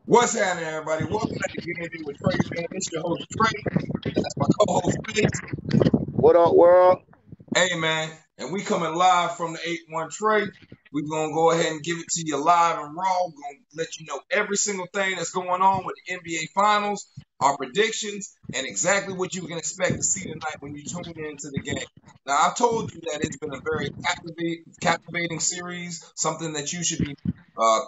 What's happening, everybody? Welcome back to Gameday with Trey, man. It's your host, Trey. That's my co-host, Face. What up, world? Hey, man. And we coming live from the 8-1 Trey. We're going to go ahead and give it to you live and raw. We're going to let you know every single thing that's going on with the NBA Finals, our predictions, and exactly what you can expect to see tonight when you tune into the game. Now, I've told you that it's been a very captivating series, something that you should be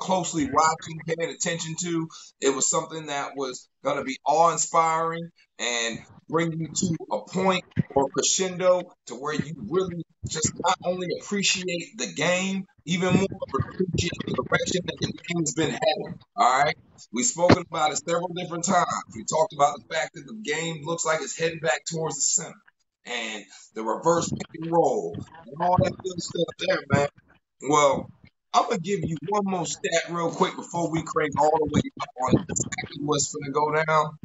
closely watching, paying attention to. It was something that was going to be awe-inspiring and bring you to a point or crescendo to where you really just not only appreciate the game even more, but appreciate the direction that the game's been heading. All right. We've spoken about it several different times. We talked about the fact that the game looks like it's heading back towards the center and the reverse pick and roll and all that good stuff there, man. Well, I'm gonna give you one more stat real quick before we crank all the way up on exactly what's gonna go down,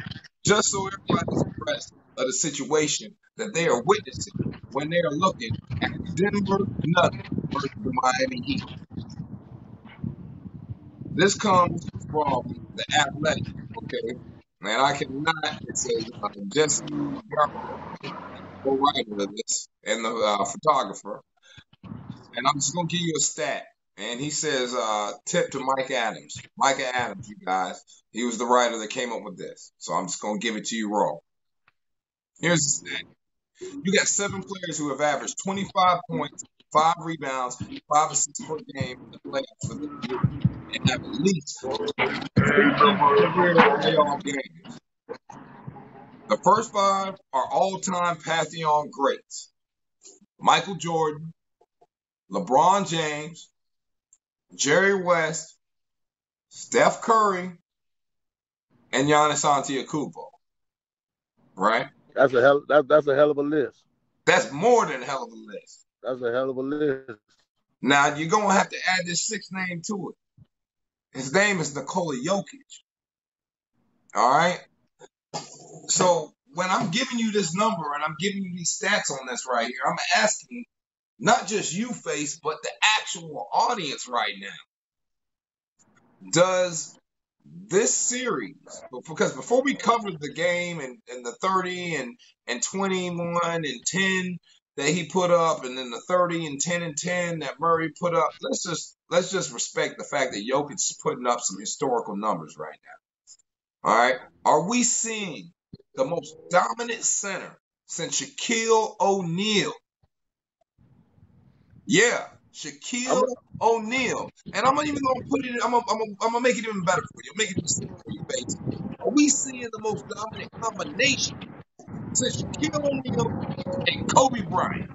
just so everybody's abreast of the situation that they are witnessing when they are looking at the Denver Nuggets versus the Miami Heat. This comes from the Athletic, okay? And I cannot, it says Jesse Garber, co-writer of this, and the photographer. And I'm just gonna give you a stat. And he says, tip to Mike Adams. Micah Adams, you guys. He was the writer that came up with this. So I'm just gonna give it to you raw. Here's the stat. You got 7 players who have averaged 25 points, 5 rebounds, 5 assists per game in the playoffs for this year, and have at least 50 career playoff games. The first 5 are all-time Pantheon greats: Michael Jordan, LeBron James, Jerry West, Steph Curry, and Giannis Antetokounmpo. Right? That's a hell of a list. That's more than a hell of a list. That's a hell of a list. Now you're gonna have to add this 6th name to it. His name is Nikola Jokic. All right. So when I'm giving you this number and I'm giving you these stats on this right here, I'm asking not just you, Face, but the actual audience right now. Does this series, because before we covered the game and the 30 and 21 and 10 that he put up, and then the 30 and 10 and 10 that Murray put up, let's just respect the fact that Jokic is putting up some historical numbers right now. All right. Are we seeing the most dominant center since Shaquille O'Neal? Yeah, Shaquille O'Neal. And I'm not even gonna put it. I'm gonna make it even better for you. Make it even simpler for you, face. Are we seeing the most dominant combination since Shaquille O'Neal and Kobe Bryant?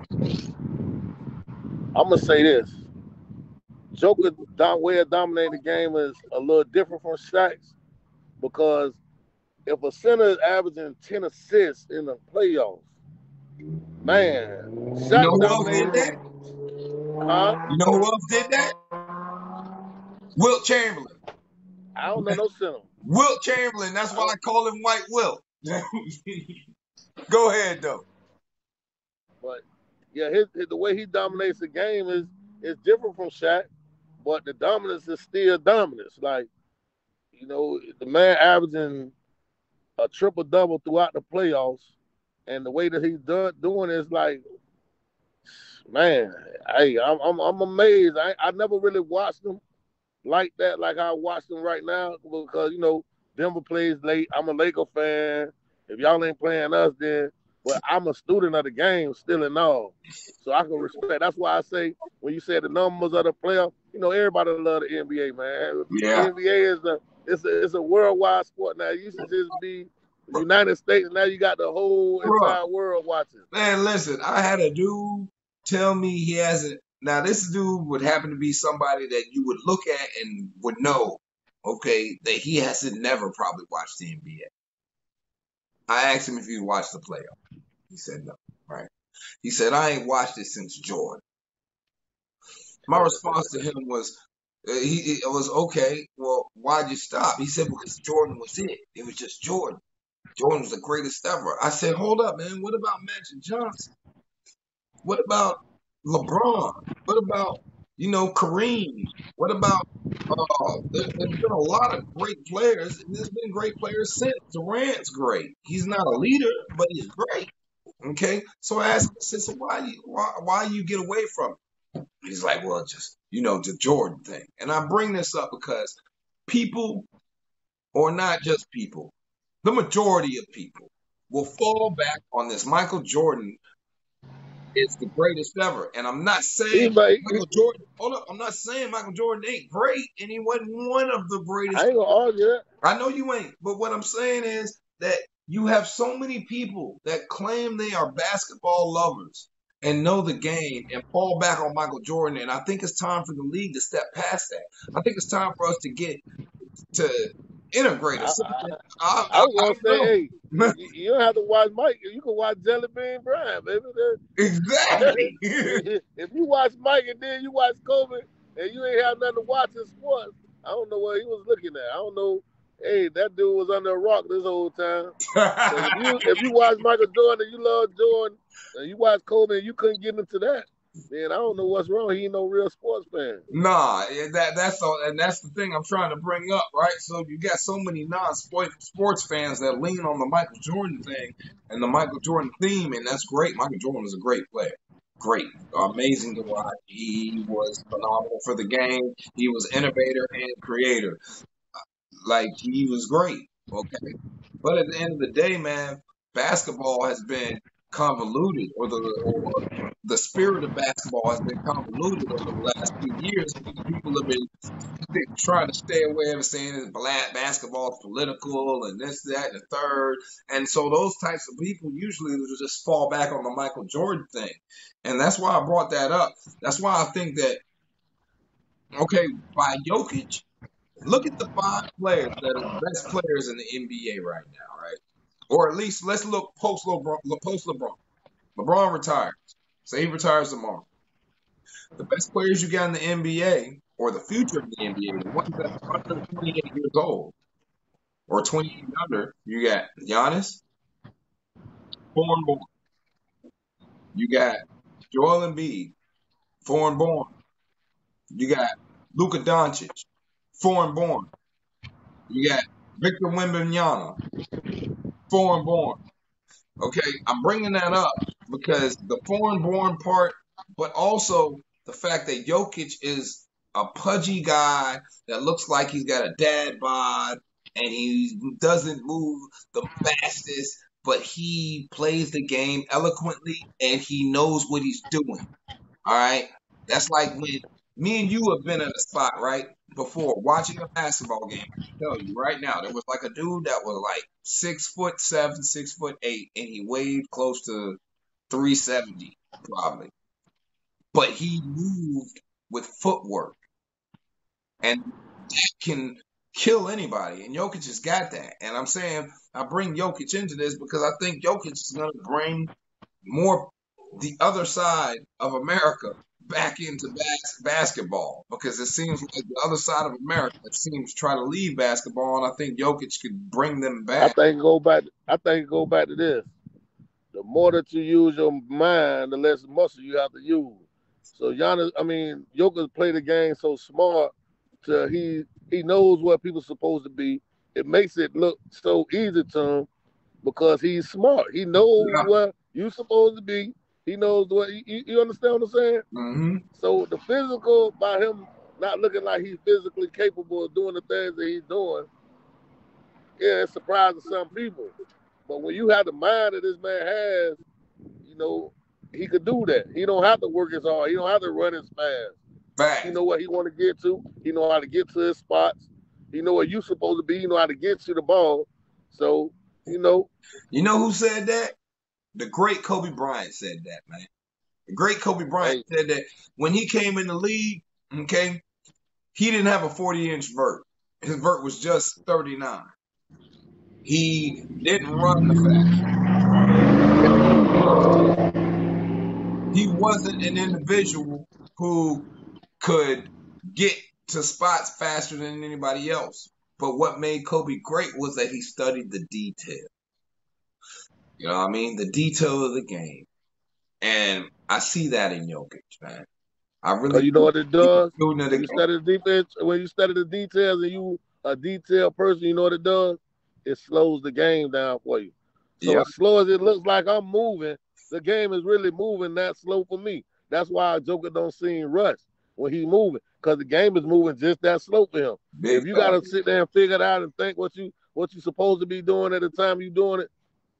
I'm gonna say this: Joker way of dominating the game is a little different from Shaq's, because if a center is averaging 10 assists in the playoffs, man, You know Shaq who else did dominated. that? Huh? You know who else did that? Wilt Chamberlain. I don't know no center. Wilt Chamberlain. That's why I call him White Wilt. Go ahead though. But yeah, the way he dominates the game is different from Shaq, but the dominance is still dominance. Like, the man averaging a triple double throughout the playoffs, and the way that he's doing is like, man, I'm amazed. I never really watched him like that, like I watched him right now, because Denver plays late. I'm a Laker fan. If y'all ain't playing us, then, but I'm a student of the game still and all, so I can respect. That's why I say when you said the numbers of the playoff, everybody love the NBA, man. Yeah. The NBA is a worldwide sport now. It used to just be the United States. Now you got the whole entire world watching. Man, listen, I had a dude tell me he hasn't. Now, this dude would happen to be somebody that you would look at and would know, okay, that he hasn't never probably watched the NBA. I asked him if he watched the playoff. He said no, right? He said, I ain't watched it since Jordan. My response to him was, it was, okay, well, why'd you stop? He said, because Jordan was it. It was just Jordan. Jordan was the greatest ever. I said, hold up, man. What about Magic Johnson? What about LeBron? What about Kareem. What about there's been a lot of great players, and there's been great players since. Durant's great. He's not a leader, but he's great. Okay, so I asked him, I said, so why you get away from it? He's like, well, just the Jordan thing. And I bring this up because people, or not just people, the majority of people will fall back on this. Michael Jordan is the greatest ever. And I'm not saying He's like, Michael Jordan, hold up, I'm not saying Michael Jordan ain't great, and he wasn't one of the I greatest. ain't gonna argue that. I know you ain't, but what I'm saying is that you have so many people that claim they are basketball lovers and know the game and fall back on Michael Jordan. And I think it's time for the league to step past that. I think it's time for us to get to integrate I, us. I, I I was gonna don't say, know. hey, you don't have to watch Mike. You can watch Jelly Bean Bryant, baby. Exactly. If you watch Mike and then you watch Kobe and you ain't have nothing to watch in sports, I don't know what he was looking at. I don't know. Hey, that dude was under a rock this whole time. Because if you watch Michael Jordan and you love Jordan and you watch Kobe and you couldn't get into that, then I don't know what's wrong. He ain't no real sports fan. Nah, that's all, and that's the thing I'm trying to bring up, right? So you got so many non-sports fans that lean on the Michael Jordan thing and the Michael Jordan theme, and that's great. Michael Jordan is a great player, great, amazing to watch. He was phenomenal for the game. He was innovator and creator. Like he was great. Okay, but at the end of the day, man, basketball has been convoluted, or the spirit of basketball has been convoluted over the last few years because people have been trying to stay away from saying that black basketball is political and this, that, and the third. And so those types of people usually will just fall back on the Michael Jordan thing. And that's why I brought that up. That's why I think that, okay, by Jokic, look at the five players that are the best players in the NBA right now, right? Or at least let's look post LeBron. Post LeBron. LeBron retires. Say he retires tomorrow. The best players you got in the NBA, or the future of the NBA, the ones that are under 28 years old or 28 and under, you got Giannis, foreign born. You got Joel Embiid, foreign born. You got Luka Doncic, foreign born. You got Victor Wembanyama, foreign born. Okay, I'm bringing that up because the foreign born part, but also the fact that Jokic is a pudgy guy that looks like he's got a dad bod and he doesn't move the fastest, but he plays the game eloquently and he knows what he's doing. All right. That's like when me and you have been in a spot, right? Before watching a basketball game. I can tell you right now, there was like a dude that was like 6'7", 6'8", and he weighed close to 370, probably. But he moved with footwork and that can kill anybody. And Jokic has got that. And I'm saying I bring Jokic into this because I think Jokic is gonna bring more the other side of America back into basketball because it seems like the other side of America seems to try to leave basketball, and I think Jokic could bring them I back. think go back. I think go back to this. The more that you use your mind, the less muscle you have to use. So Giannis, I mean, Jokic play the game so smart. To he knows where people supposed to be. It makes it look so easy to him because he's smart. He knows Yeah. where you supposed to be. He knows what you understand what I'm saying. Mm-hmm. So the physical by him not looking like he's physically capable of doing the things that he's doing, yeah, it's surprising some people. But when you have the mind that this man has, you know, he could do that. He don't have to work as hard. He don't have to run as fast. He Fact. know what he want to get to. He know how to get to his spots. He know where you supposed to be. He know how to get you the ball. So, you know. You know who said that? The great Kobe Bryant said that, man. The great Kobe Bryant Hey, said that when he came in the league, okay, he didn't have a 40-inch vert. His vert was just 39. He didn't run the fast. He wasn't an individual who could get to spots faster than anybody else. But what made Kobe great was that he studied the detail. You know what I mean? The detail of the game. And I see that in Jokic, man. I really Cause you know think what it he's a does? student of the When you game. study the defense, when you study the details and you a detailed person, you know what it does? It slows the game down for you. So Yeah, as slow as it looks like I'm moving, the game is really moving that slow for me. That's why Joker don't seem rushed when he's moving. Cause the game is moving just that slow for him. big If you fact. gotta sit there and figure it out and think what you supposed to be doing at the time you doing it,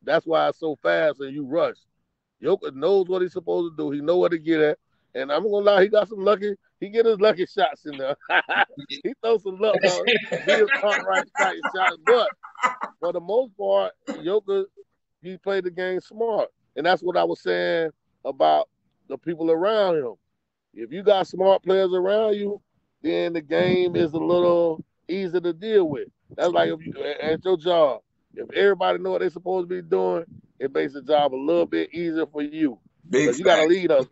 that's why it's so fast and you rush. Joker knows what he's supposed to do. He know what to get at. And I'm gonna lie, he got some lucky. He get his lucky shots in there. He throws some luck on Bill Cartwright strike shots, but for the most part, Joker he played the game smart, and that's what I was saying about the people around him. If you got smart players around you, then the game is a little easier to deal with. That's like if you at your job, if everybody know what they're supposed to be doing, it makes the job a little bit easier for you Big because you got to fact. lead us.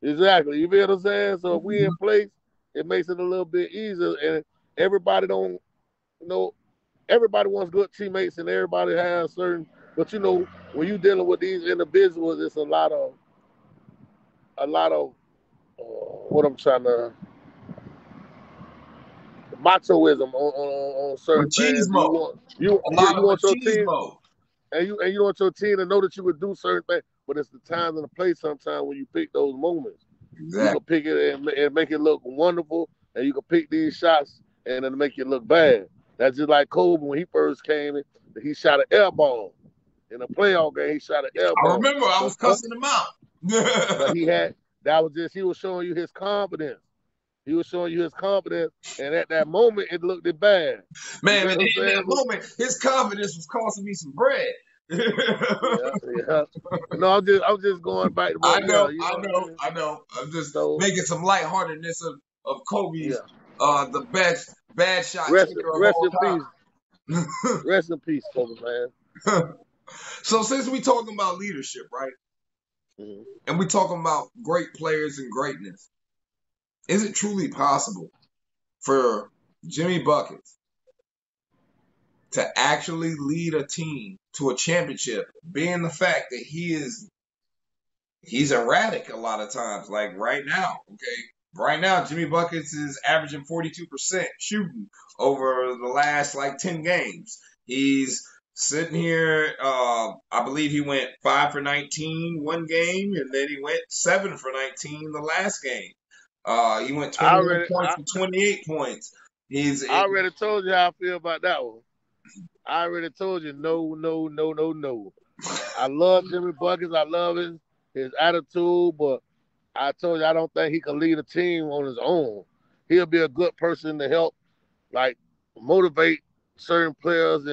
Exactly, you feel what I'm saying? So if we Mhm. in place, it makes it a little bit easier, and everybody don't you know everybody wants good teammates, and everybody has certain. But when you dealing with these individuals, it's a lot of what I'm trying to machoism on certain things. You Machismo. want you A yeah, lot you of want your team machismo. and you want your team to know that you would do certain things, but it's the times and the place sometimes when you pick those moments. You Exactly. can pick it and make it look wonderful, and you can pick these shots and then make it look bad. That's just like Kobe when he first came in. He shot an air ball in a playoff game. He shot an air I ball, remember I but was cussing him out. but he had that was just he was showing you his confidence. He was showing you his confidence, and at that moment, it looked bad. You Man, feel what I'm in that saying? So, moment, his confidence was costing me some bread. yeah, yeah. No, I'm just going back to I what, yeah, know, you know I what I know, mean. I know. I'm just So, making some lightheartedness of Kobe's yeah. the best bad shot Rest, taker of rest all in peace. time. Rest in peace, Kobe, man. So since we talking about leadership, right? Mm-hmm. And we talking about great players and greatness, is it truly possible for Jimmy Buckets to actually lead a team to a championship, being the fact that he's erratic a lot of times. Like right now, okay, right now Jimmy Buckets is averaging 42% shooting over the last like 10 games. He's sitting here. I believe he went 5 for 19 one game, and then he went 7 for 19 the last game. He went I 21 already, points I, for 28 points. He's I already told you how I feel about that one. I already told you, no, no, no, no, no. I love Jimmy Buckets. I love his attitude, but I told you I don't think he can lead a team on his own. He'll be a good person to help, like motivate certain players,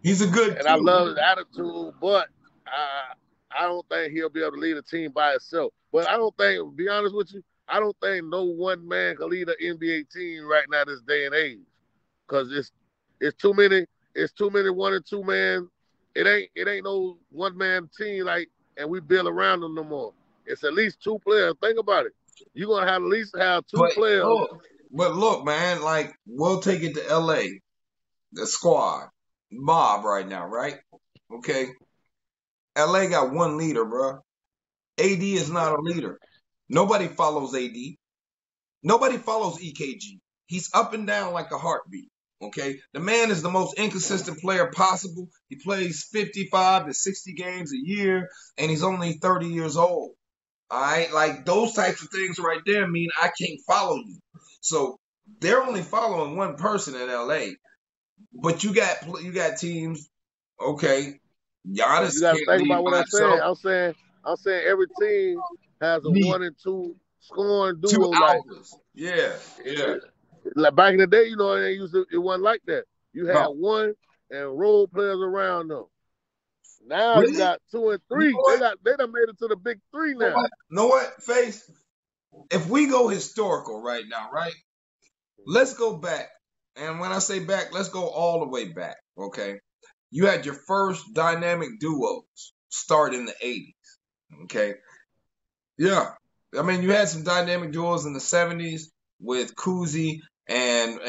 he's a good and I kid. love his attitude, but I don't think he'll be able to lead a team by himself. But I don't think, to be honest with you, I don't think no one man can lead an NBA team right now this day and age, because it's too many one and two man. It ain't no one man team like, and we build around them no more. It's at least two players. Think about it. You're gonna have at least have two But players. look, but look, man, like we'll take it to LA, the squad, mob right now, right? Okay. LA got one leader, bro. AD is not a leader. Nobody follows AD. Nobody follows EKG. He's up and down like a heartbeat. Okay. The man is the most inconsistent player possible. He plays 55 to 60 games a year, and he's only 30 years old. All right. Like those types of things right there mean I can't follow you. So they're only following one person in LA. But you got teams, okay. But you Giannis got to can't think lead about what by I'm saying. himself. I'm saying every team has a You need one and two scoring two duo. Like, alphas. Yeah, yeah. like back in the day, it wasn't like that. You had No. one and role players around them. Now you Really? got two and You three. know They what? got they done made it to the big three You know now. what? You know what, Face? If we go historical right now, right? Let's go back. And when I say back, let's go all the way back. Okay. You had your first dynamic duos start in the 80s. Okay. Yeah. I mean, you had some dynamic duos in the 70s with Cousy and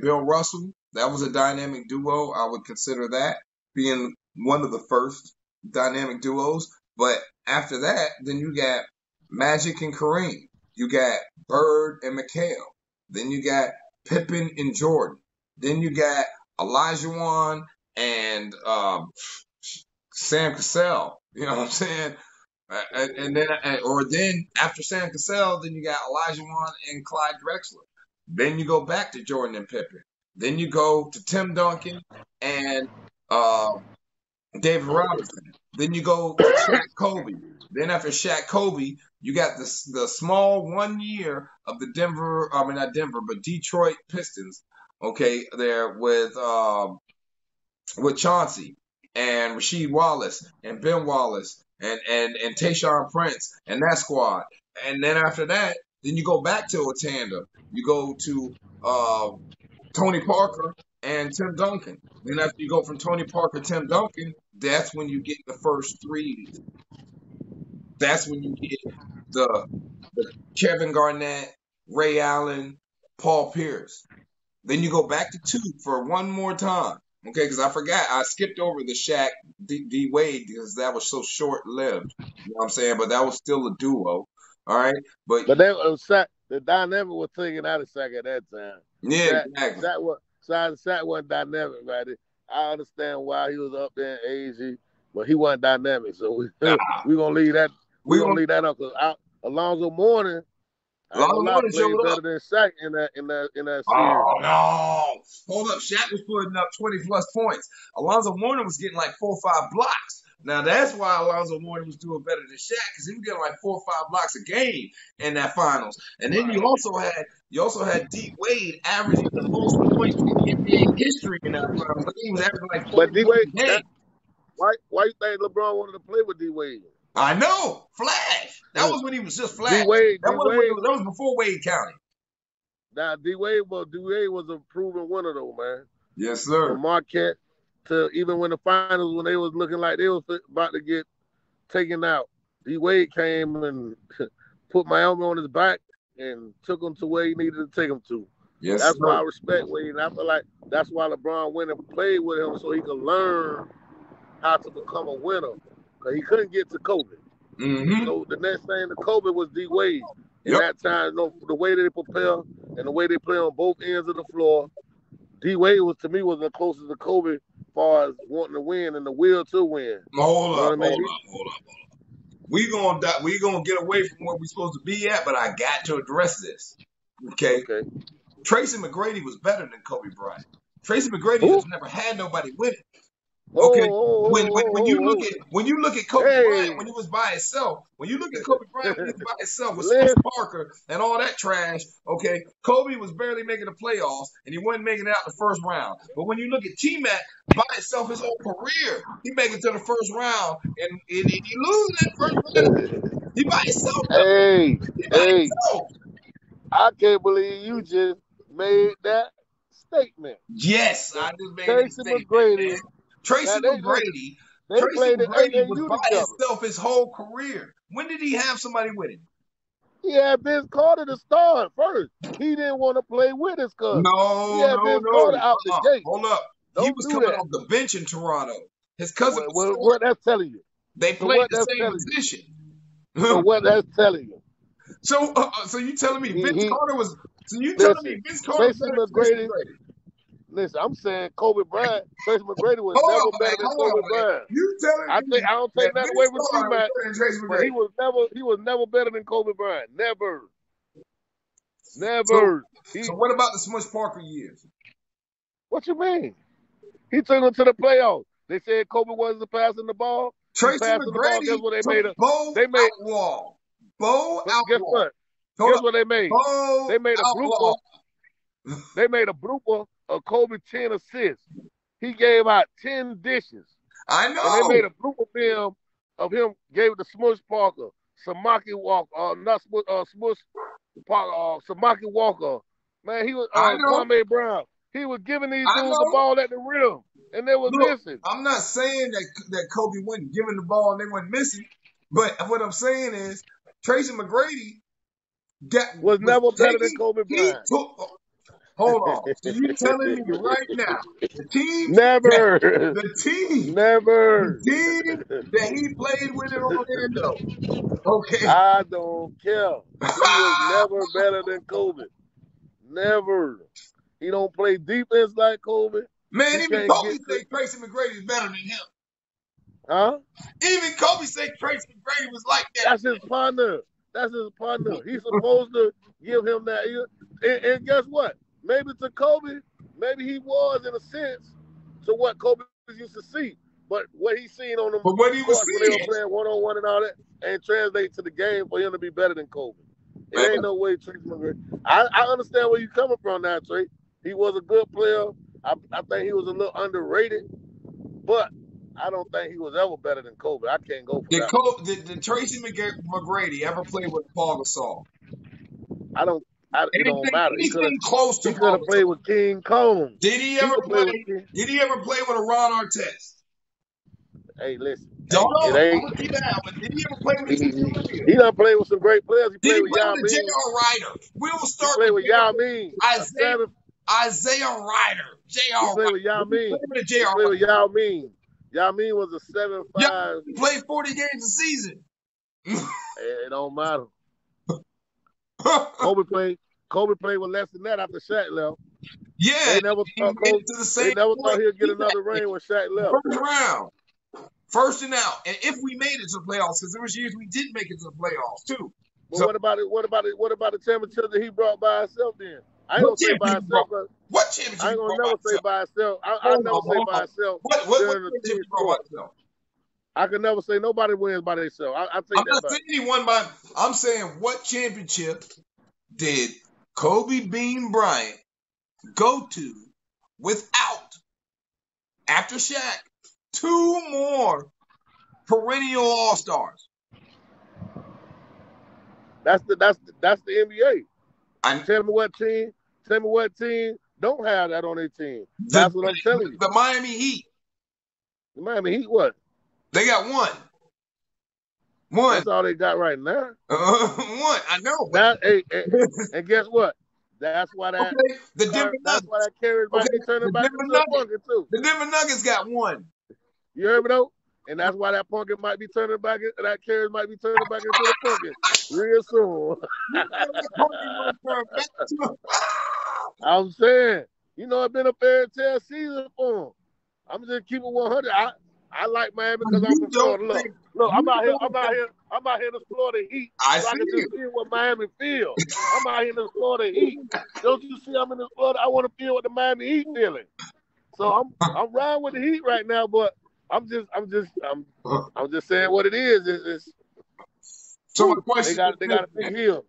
Bill Russell. That was a dynamic duo. I would consider that being one of the first dynamic duos. But after that, then you got Magic and Kareem. You got Bird and McHale. Then you got Pippen and Jordan. Then you got Olajuwon and Sam Cassell. You know what I'm saying? Then after Sam Cassell, then you got Olajuwon and Clyde Drexler. Then you go back to Jordan and Pippen. Then you go to Tim Duncan and uh, David Robinson. Then you go to Shaq Kobe. Then after Shaq Kobe, you got the small 1 year of the not Denver, but Detroit Pistons. Okay, there with Chauncey and Rasheed Wallace and Ben Wallace and Tayshaun Prince and that squad. And then after that, then you go back to Otanda. You go to Tony Parker and Tim Duncan. Then after you go from Tony Parker, Tim Duncan, that's when you get the first threes. That's when you get the Kevin Garnett, Ray Allen, Paul Pierce. Then you go back to 2 for one more time. Okay, because I forgot. I skipped over the Shaq D Wade because that was so short lived. You know what I'm saying? But that was still a duo. All right. But that the dynamic was taken out of Shaq at that time. Yeah, exactly. Shaq wasn't dynamic, right? I understand why he was up there in age, but he wasn't dynamic. So we're gonna leave that. We're gonna leave that up because Alonzo Mourning. Alonzo Mourning showed better up. than Shaq in that series. Oh no! Hold up, Shaq was putting up 20+ points. Alonzo Mourning was getting like 4 or 5 blocks. Now that's why Alonzo Mourning was doing better than Shaq because he was getting like 4 or 5 blocks a game in that finals. And then you also had D Wade averaging the most points in NBA history in that finals. He was averaging like 40 points a game. Why you think LeBron wanted to play with D Wade? I know, Flash. That was when he was just Flash. D-Wade, that was before Wade County. Now D Wade was a proven winner though, man. Yes, sir. From Marquette to even when the finals, when they was looking like they was about to get taken out, D Wade came and put Miami on his back and took him to where he needed to take him to. Yes, that's sir. why I respect Wade. And I feel like that's why LeBron went and played with him so he could learn how to become a winner. Because he couldn't get to Kobe. Mm-hmm. So the next thing to Kobe was D Wade. And that time, the way they prepare and the way they play on both ends of the floor, D Wade was to me was the closest to Kobe as far as wanting to win and the will to win. Hold up. We gonna get away from where we're supposed to be at, but I got to address this. Okay. Tracy McGrady was better than Kobe Bryant. Tracy McGrady just never had nobody with it. Okay. When you look at Kobe Bryant when he was by himself, with Smush Parker and all that trash, okay, Kobe was barely making the playoffs and he wasn't making it out the first round. But when you look at T-Mac by himself his whole career, he made it to the first round and he loses that first round. He by himself. Hey, I can't believe you just made that statement. Yes, I just made that statement. Tracy McGrady was by himself his whole career. When did he have somebody with him? He had Vince Carter to start first. He didn't want to play with his cousin. Vince Carter out the gate. Hold up. He was coming off the bench in Toronto. His cousin what that's telling you? They played the same position. So what that's telling you? So you telling me Vince Carter was better than Tracy McGrady? Listen, I'm saying Kobe Bryant, Tracy McGrady was never better than Kobe Bryant. You telling me? I don't take that away from T-Mac, but he was never better than Kobe Bryant. Never. So what about the Smush Parker years? What you mean? He took them to the playoffs. They said Kobe wasn't passing the ball. Tracy McGrady guess what they made? Outlaw. Guess what? Guess what they made? They made a blooper. They made a blooper of Kobe 10 assists. He gave out 10 dishes. I know. And they made a blooper film of him, gave it to Smush Parker, Samaki Walker, Smush Parker, Samaki Walker. Man, he was Kwame Brown. He was giving these dudes the ball at the rim, and they were missing. I'm not saying that Kobe wasn't giving the ball and they weren't missing, but what I'm saying is Tracy McGrady was never better than Kobe Bryant. Hold on. So you telling me right now the team that Never, the team never. the team that he played with in Orlando. Okay. I don't care. He was never better than Kobe. Never. He don't play defense like Kobe. Man, He even can't Kobe get to, say Tracy McGrady is better than him. huh? Even Kobe say Tracy McGrady was like that. That's his partner. That's his partner. He's supposed to give him that. And guess what? Maybe to Kobe, maybe he was in a sense to what Kobe used to see. But what he seen on them But what he was courts when they were seeing, playing one on one and all that ain't translate to the game for him to be better than Kobe. It man, ain't no way Tracy McGrady. I understand where you coming from now, Trey. He was a good player. I think he was a little underrated, but I don't think he was ever better than Kobe. I can't go for that one. did Tracy McGrady ever play with Paul Gasol? I don't. It don't matter. Anything close to He could Paul have played Gasol? with King Kong. Did he He ever could play with play? King. Did he ever play with a Ron Artest? Hey, listen. Don't Hey, it know. I'm ain't. looking you down, but did he ever play with He, Ezekiel he, Elliott? he done played with some great players. He Did played he with play Yao with a Ming. J.R. Ryder? We will He start played with with Yao Ming. Isaiah Ryder. He J.R. played with Ryder. Yao He Ming. played with a He J.R. played with Ryder. Yao Ming. Yao Ming was a 7'5". He played 40 games a season. It don't matter. Kobe played with less than that after Shaq left. Yeah, They never he thought made Kobe. it to the They same never point. thought he'd get another ring when Shaq left. First round. First and out. And if we made it to the playoffs, because there was years we did make it to the playoffs too. But So what about it? What about the championship that he brought by himself? Then I ain't what gonna say by championship he brought? himself because What championship I he ain't gonna brought by never say himself? by himself. I Hold never on, say hold by on. himself What during the championship team he brought by sport. himself? I can never say nobody wins by themselves. I I'm take that not back. saying he won by. I'm saying what championship did Kobe Bean Bryant go to without after Shaq two more perennial All Stars? That's the NBA. I Tell me what team. Tell me what team don't have that on their team. the That's what I'm telling you. the Miami Heat. The Miami Heat, what? They got one. One. That's all they got right now. One. I know, but That and guess what? That's why that okay, the Denver that's why Nuggets. that carrier might Okay, be turning the back Denver into a Nuggets. pumpkin too. The Denver Nuggets got one. You heard me though? And that's why that pumpkin might be turning back. That carrot might be turning back into the pumpkin real soon. I'm saying, it's been a fairy tale season for him. I'm just keeping 100. I like Miami because I'm You from don't Florida. think Look, I'm you out here. don't I'm out think here. I'm out here in the Florida heat, I so I see can just you. feel what Miami feel. I'm out here in the Florida heat. Don't you see? I'm in the Florida. I want to feel what the Miami Heat feeling. So I'm riding with the Heat right now, but I'm just saying what it is. So my They question got is they this, got a big man. hill.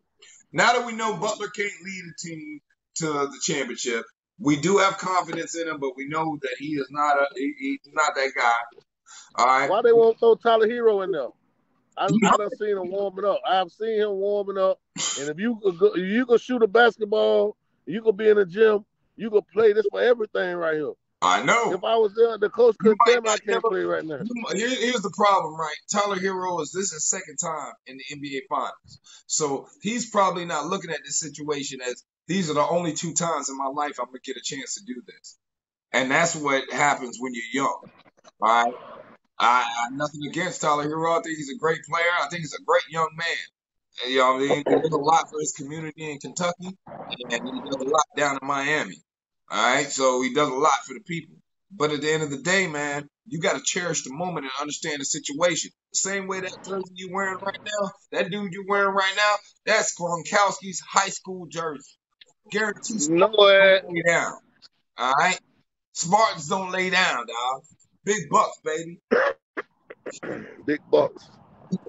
Now that we know Butler can't lead a team to the championship, we do have confidence in him, but we know that he is not he's not that guy. All right. Why they won't throw Tyler Hero in there? He I done seen him warming up. I've seen him warming up. And if you could shoot a basketball, you could be in the gym, you could play this for everything right here. I know. If I was there, the coach You couldn't might tell me I not can't play right now. here's the problem, right? Tyler Hero is this his second time in the NBA Finals, so he's probably not looking at this situation as these are the only two times in my life I'm gonna get a chance to do this, and that's what happens when you're young. All right, I nothing against Tyler Hero. I think he's a great player. I think he's a great young man. And, you know, what I mean, he does a lot for his community in Kentucky, and he does a lot down in Miami. All right, so he does a lot for the people. But at the end of the day, man, you got to cherish the moment and understand the situation. The same way that jersey you wearing right now, that dude you wearing right now, that's Gronkowski's high school jersey. Guarantee No Spartans way. don't lay down. All right, Spartans don't lay down, dog. Big bucks, baby. Big bucks.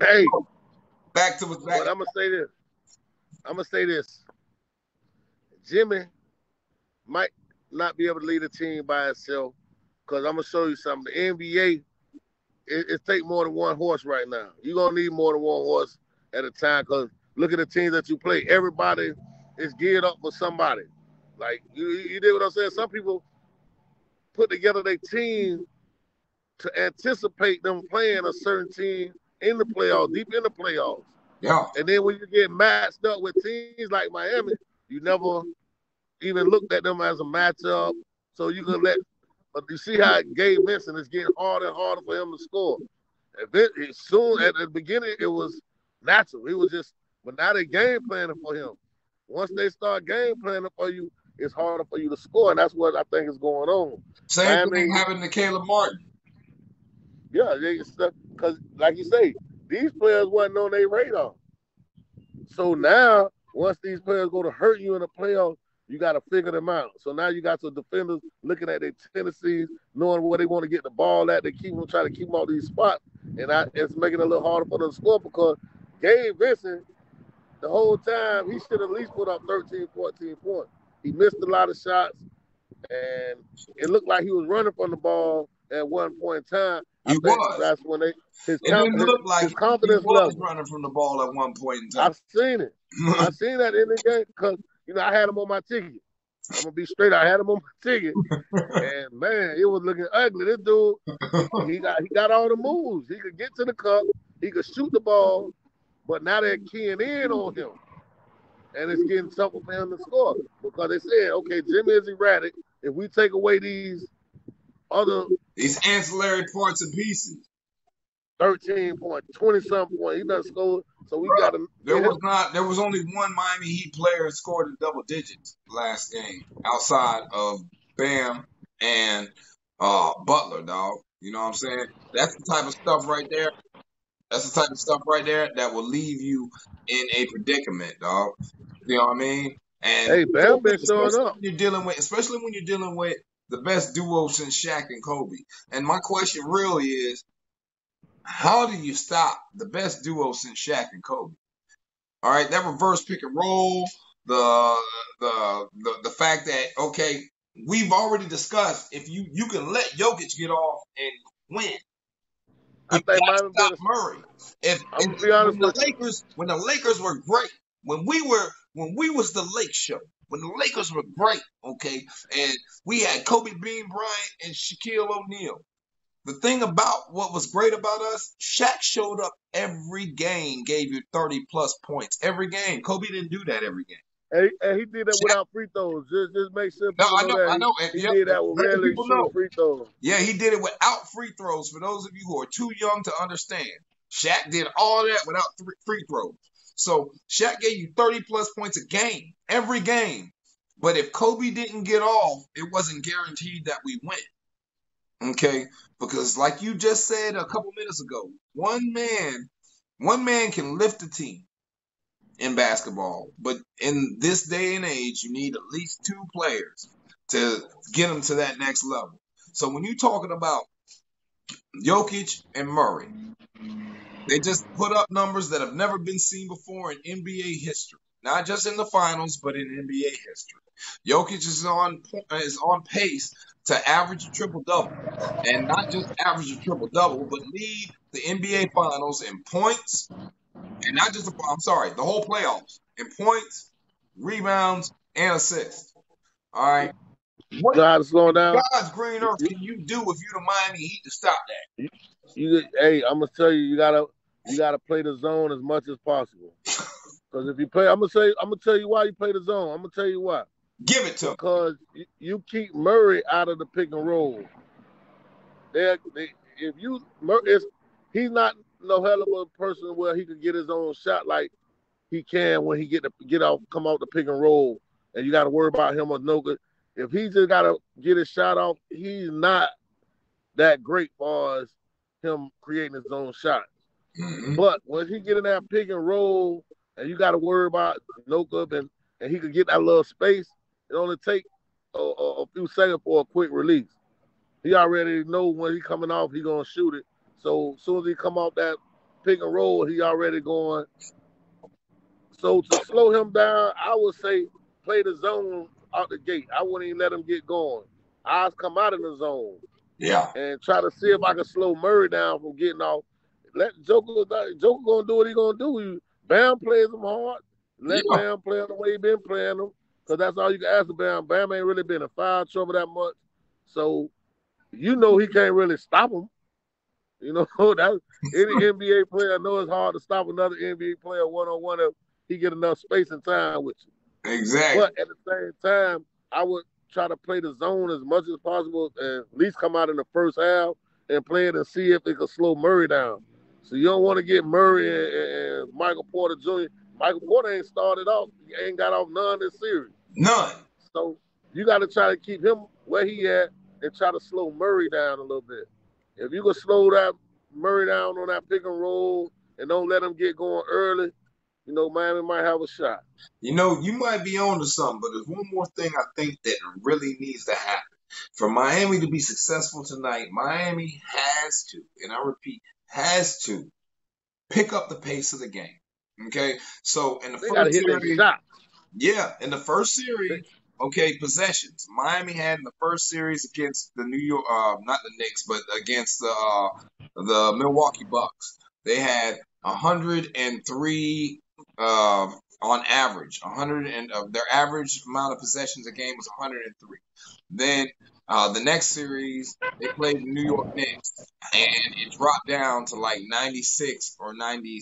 Hey, Back to what's back. but I'm gonna say this. Jimmy might not be able to lead a team by himself because I'm gonna show you something. The NBA, it take more than one horse right now. You're gonna need more than one horse at a time because look at the teams that you play. Everybody is geared up for somebody. Like you did what I'm saying. Some people put together their team to anticipate them playing a certain team in the playoffs, deep in the playoffs. Yeah. And then when you get matched up with teams like Miami, you never even looked at them as a matchup. So you can let, but you see how Gabe Vincent is getting harder and harder for him to score. Soon at the beginning, it was natural. He was just, but now they're game planning for him. Once they start game planning for you, it's harder for you to score, and that's what I think is going on. Same thing Miami, happened to Caleb Martin. yeah, because like you say, these players wasn't on their radar. So now, once these players go to hurt you in the playoffs, you got to figure them out. So now you got some defenders looking at their tendencies, knowing where they want to get the ball at. They keep them trying to keep them off these spots, and it's making it a little harder for them to score because Gabe Vincent, the whole time, he should at least put up 13, 14 points. He missed a lot of shots, and it looked like he was running from the ball at one point in time. I He think was. that's when his It didn't look like he confidence was level. running from the ball at one point in time. I've seen it. I seen that in the game because I had him on my ticket. I'm gonna be straight. I had him on my ticket, and man, it was looking ugly. This dude, he got all the moves. He could get to the cup. He could shoot the ball, but now they're keying in on him, and it's getting tougher for him to score because they said, okay, Jimmy is erratic. If we take away these ancillary parts and pieces, 13 point, 20-something point, he doesn't score. So we got to. There was only one Miami Heat player scored in double digits last game outside of Bam and Butler, dog. You know what I'm saying? That's the type of stuff right there. That's the type of stuff right there that will leave you in a predicament, dog. You know what I mean? And hey, Bam been showing up. Especially when you're dealing with the best duo since Shaq and Kobe. And my question really is, how do you stop the best duo since Shaq and Kobe? All right, that reverse pick and roll, the fact that, okay, we've already discussed if you can let Jokic get off and win. I think Miami stop Murray. I'm gonna be honest with you. When the Lakers were great, when we was the Lake Show, when the Lakers were great, okay, and we had Kobe Bean Bryant and Shaquille O'Neal. The thing about what was great about us, Shaq showed up every game, gave you 30-plus points every game. Kobe didn't do that every game. And he did that without free throws. Just make sure people know that. I know. He did that with rarely shooting free throws. Yeah, he did it without free throws. For those of you who are too young to understand, Shaq did all that without free throws. So Shaq gave you 30-plus points a game, every game. But if Kobe didn't get off, it wasn't guaranteed that we win. Okay, because like you just said a couple minutes ago, one man can lift a team in basketball, but in this day and age, you need at least two players to get them to that next level. So when you're talking about Jokic and Murray, they just put up numbers that have never been seen before in NBA history, not just in the finals, but in NBA history. Jokic is on pace to average a triple-double. And not just average a triple-double, but lead the NBA Finals in points, and not just the whole playoffs, in points, rebounds, and assists. All right? What God's slowing down. God's green earth can you do if you're the Miami Heat to stop that? Hey, I'm gonna tell you, you gotta play the zone as much as possible. Because if you play, I'm gonna tell you why you play the zone. I'm gonna tell you why. Give it to him. Because you keep Murray out of the pick and roll. He's not no hell of a person where he could get his own shot like he can when he come out the pick and roll, and you got to worry about him or no good. If he just got to get his shot off, he's not that great far as him creating his own shots. Mm-hmm. But when he get in that pick and roll, and you got to worry about no-good, and he could get that little space, it only take a few seconds for a quick release. He already know when he coming off, he gonna shoot it. So as soon as he come off that pick and roll, he already going. So to slow him down, I would say play the zone out the gate. I wouldn't even let him get going. I'll come out of the zone. Yeah. And try to see if I can slow Murray down from getting off. Let Joker gonna do what he gonna do. Bam plays him hard. Let Bam play him the way he been playing him. Because that's all you can ask of Bam. Bam ain't really been in foul trouble that much. So, he can't really stop him. That any NBA player knows it's hard to stop another NBA player one-on-one if he get enough space and time with you. Exactly. But at the same time, I would try to play the zone as much as possible and at least come out in the first half and play it and see if it could slow Murray down. So you don't want to get Murray and Michael Porter Jr. Michael Porter ain't started off, he ain't got off none this series. None. So you got to try to keep him where he at and try to slow Murray down a little bit. If you can slow that Murray down on that pick and roll and don't let him get going early, Miami might have a shot. You might be on to something, but there's one more thing I think that really needs to happen. For Miami to be successful tonight, Miami has to, and I repeat, has to pick up the pace of the game. Okay? So in the They got to first hit their series, shot. yeah, in the first They, series, okay, possessions. Miami had in the first series against the New York, not the Knicks, but against the Milwaukee Bucks. They had 103 on average. 100 and their average amount of possessions a game was 103. Then the next series they played the New York Knicks and it dropped down to like 96 or 90,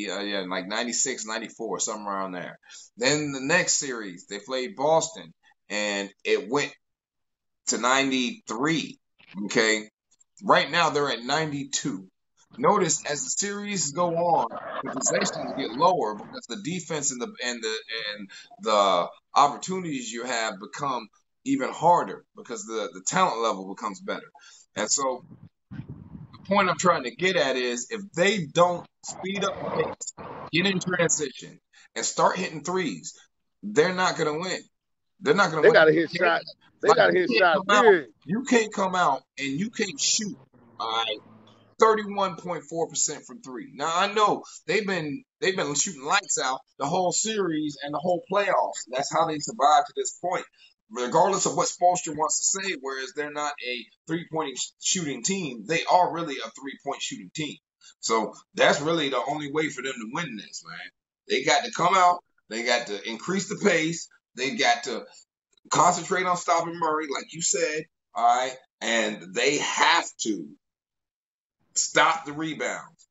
yeah, like 96, 94, somewhere around there. Then the next series, they played Boston, and it went to 93. Okay. Right now, they're at 92. Notice as the series go on, the possessions get lower because the defense and the opportunities you have become even harder because the talent level becomes better. And so the point I'm trying to get at is if they don't speed up the pace, get in transition, and start hitting threes, they're not going to win. They're not going to they win. got to hit shot. They Like got to hit shot. Period. you can't come out and you can't shoot. 31.4% from three. Now I know they've been shooting lights out the whole series and the whole playoffs. That's how they survived to this point. Regardless of what Spoelstra wants to say, whereas they're not a three-point shooting team, they are really a three-point shooting team. So that's really the only way for them to win this, man. They got to come out, they got to increase the pace, they got to concentrate on stopping Murray, like you said, all right, and they have to stop the rebounds.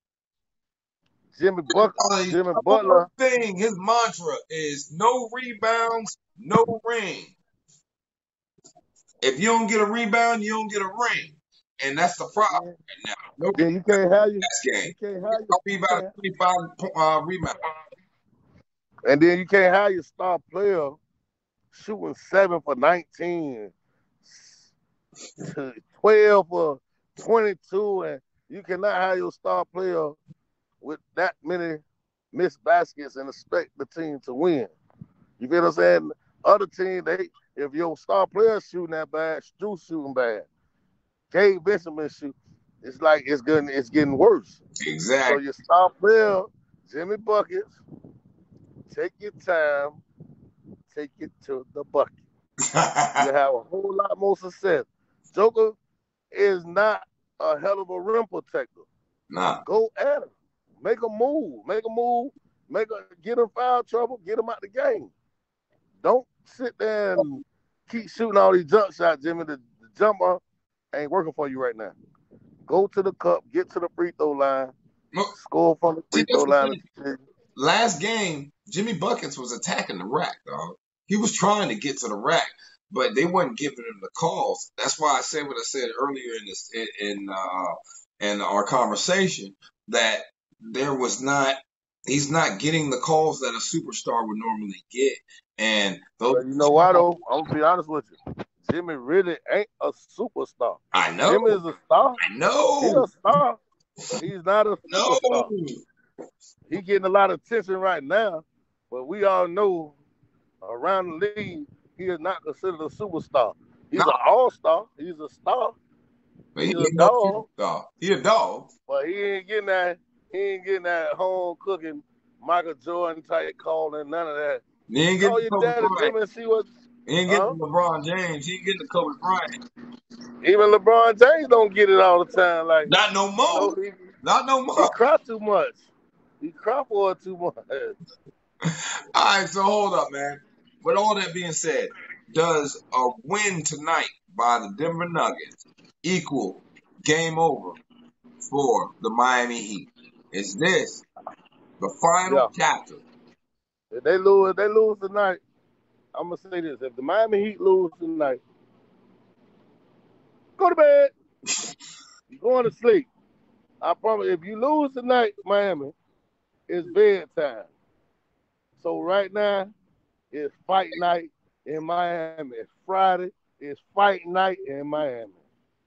Jimmy Buck, Jimmy One more Butler. thing, his mantra is no rebounds, no ring. If you don't get a rebound, you don't get a ring. And that's the problem Yeah. right now. No Then you can't have you. game. You can't have you. Don't be about Can't, 25 rebounds. and then you can't have your star player shooting 7 for 19, to 12 for 22, and you cannot have your star player with that many missed baskets and expect the team to win. You feel what I'm saying? Other team, if your star player shooting that bad, Stu shooting bad, Gabe Benjamin shoot, it's like it's getting worse. So Exactly. your star player, Jimmy Buckets, take your time, take it to the bucket. You have a whole lot more success. Joker is not a hell of a rim protector. Nah. Go at him. Make a move. Make a move. Get him foul trouble. Get him out the game. Don't sit there and keep shooting all these jump shots, Jimmy. The jumper ain't working for you right now. Go to the cup. Get to the free throw line. Score from the See, free throw that's the line. thing. Last game, Jimmy Buckets was attacking the rack, dog. He was trying to get to the rack, but they wasn't giving him the calls. That's why I said what I said earlier in our conversation that there was not he's not getting the calls that a superstar would normally get, and those. Well, you know why though? I'm gonna be honest with you. Jimmy really ain't a superstar. I know, Jimmy is a star. I He's know, a star. He's not a no. superstar. He getting a lot of attention right now, but we all know around the league he is not considered a superstar. He's No, an all-star. He's a star. he He's a ain't no dog, superstar. He a dog. but he ain't getting that. He ain't getting that home cooking Michael Jordan type call and none of that. He ain't getting Call the your Kobe daddy, Bryant. Jimmy, and see what. He ain't getting Huh? the LeBron James. He ain't getting the Kobe Bryant. Even LeBron James don't get it all the time. Like Not no you more. know, he Not no he more. cry too much. He cry for it too much. All right, so hold up, man. With all that being said, does a win tonight by the Denver Nuggets equal game over for the Miami Heat? Is this the final Yeah, chapter If they lose tonight, I'm gonna say this: if the Miami Heat lose tonight, go to bed. You're going to sleep. I promise. If you lose tonight, Miami, it's bedtime. So right now, it's fight night in Miami. It's Friday. It's fight night in Miami.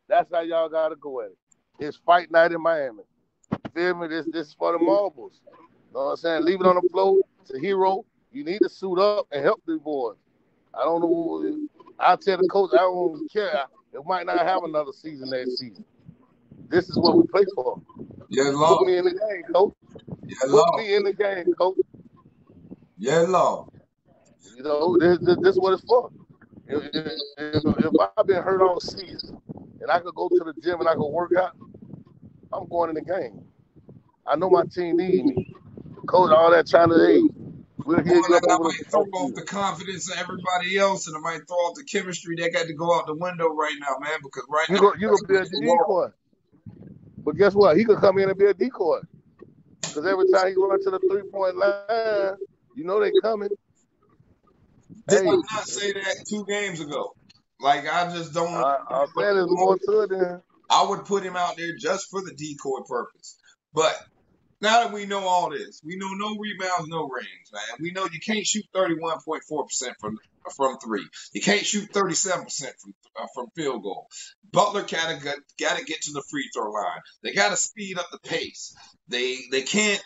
That's how y'all gotta go at it. It's fight night in Miami. Feel me? This is for the marbles. You know what I'm saying? Leave it on the floor. It's a hero. You need to suit up and help these boys. I don't know. I'll tell the coach I don't care. It might not have another season next season. This is what we play for. Yeah, Put Lord. me in the game, coach. Yeah, Put Lord. me in the game, coach. Yeah, Lord. You know, this is what it's for. If I've been hurt all season and I could go to the gym and I could work out, I'm going in the game. I know my team needs me. The coach, all that trying to, hey, we'll hear Knowing you up that I over might the throw off off the field. confidence of everybody else, and I might throw off the chemistry that got to go out the window right now, man. Because right now, You gonna be a decoy. But guess what? He could come in and be a decoy. Because every time he run to the 3-point line, you know they coming. did I Hey, not say that 2 games ago? Like I just don't. I'm saying there's more to it than I would put him out there just for the decoy purpose. But now that we know all this, we know no rebounds, no rings, man. We know you can't shoot 31.4% from three. You can't shoot 37% from field goal. Butler got to get to the free throw line. They got to speed up the pace. They can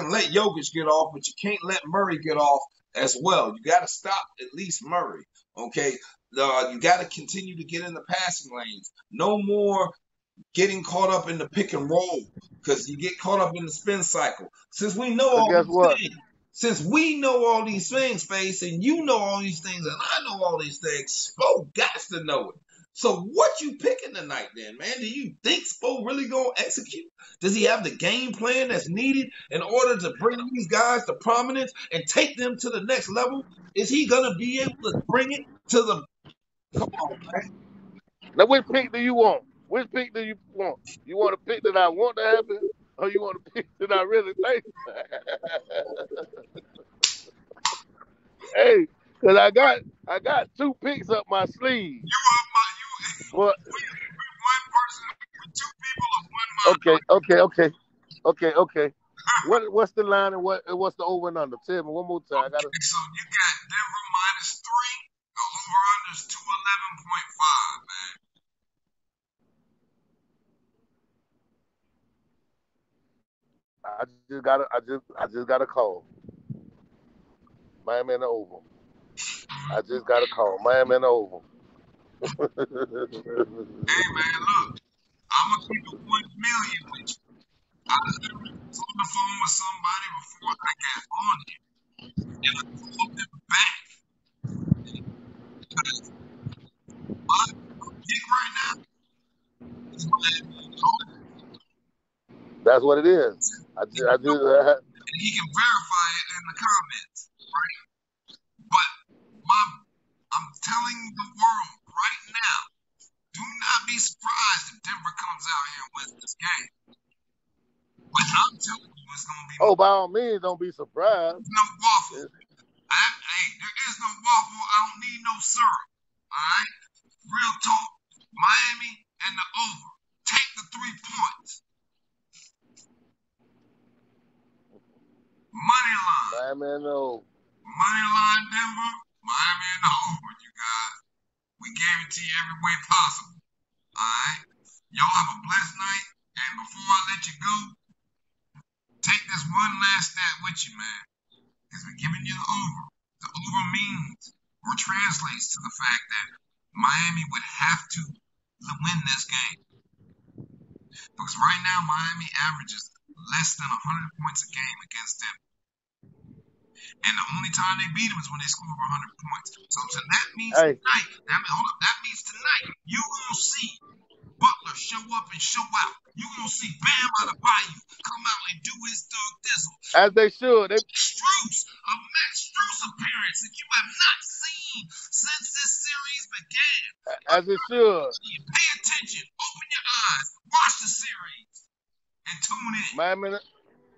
let Jokic get off, but you can't let Murray get off as well. You got to stop at least Murray. Okay, you got to continue to get in the passing lanes. No more getting caught up in the pick and roll because you get caught up in the spin cycle. Since we know all guess these what? things, Face, and you know all these things, and I know all these things, Spo got to know it. So what you picking tonight then, man? Do you think Spo really gonna execute? Does he have the game plan that's needed in order to bring these guys to prominence and take them to the next level? Is he gonna be able to bring it to the come on, man? Now, which pick do you want? Which pick do you want? You want a pick that I want to happen, or you want a pick that I really think? Hey, because I got 2 picks up my sleeve. You are my you But we one person with two people or one mind. okay. What's the line and what's the over and under? Tell me one more time. Okay, so you got Denver -3. The over under is 211.5, man. I just got a call. Miami in the over. I just got a call. Miami in the over. Hey man, look, I'm gonna keep it 1 million with you. I was on the phone with somebody before I got on it, and I called them back. My pick right now is Miami, That's what it is. I just and he can verify it in the comments, right? But my, I'm telling the world right now, do not be surprised if Denver comes out here and wins this game. But I'm telling you, it's gonna be by all means, don't be surprised. no waffle. Hey, there is no waffle. I don't need no syrup. All right, real talk. Miami and the over. Take the 3 points. Money line. Miami in the over. Money line Denver. Miami and the over, you guys. We gave it to you every way possible. All right. Y'all have a blessed night. And before I let you go, take this one last stat with you, man. Because we're giving you the over. The over means or translates to the fact that Miami would have to win this game. Because right now, Miami averages less than 100 points a game against them. And the only time they beat them is when they score over 100 points. So that means tonight, that means tonight, you're going to see Butler show up and show out. You're going to see Bam Adebayo come out and do his thug dizzle. As they should. A Max Strus appearance that you have not seen since this series began. As it should. Pay attention. Open your eyes. Watch the series. And tune in.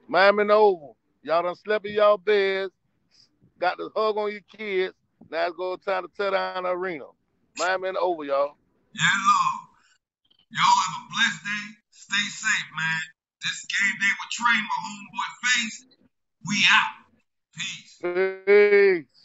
Miami in the over. Y'all done slept in y'all beds. got the hug on your kids. Now it's go time to tear down the arena. Miami and over, y'all. Yeah, Lord. Y'all have a blessed day. Stay safe, man. This Game Day with Trey, my homeboy Face. We out. Peace. Peace.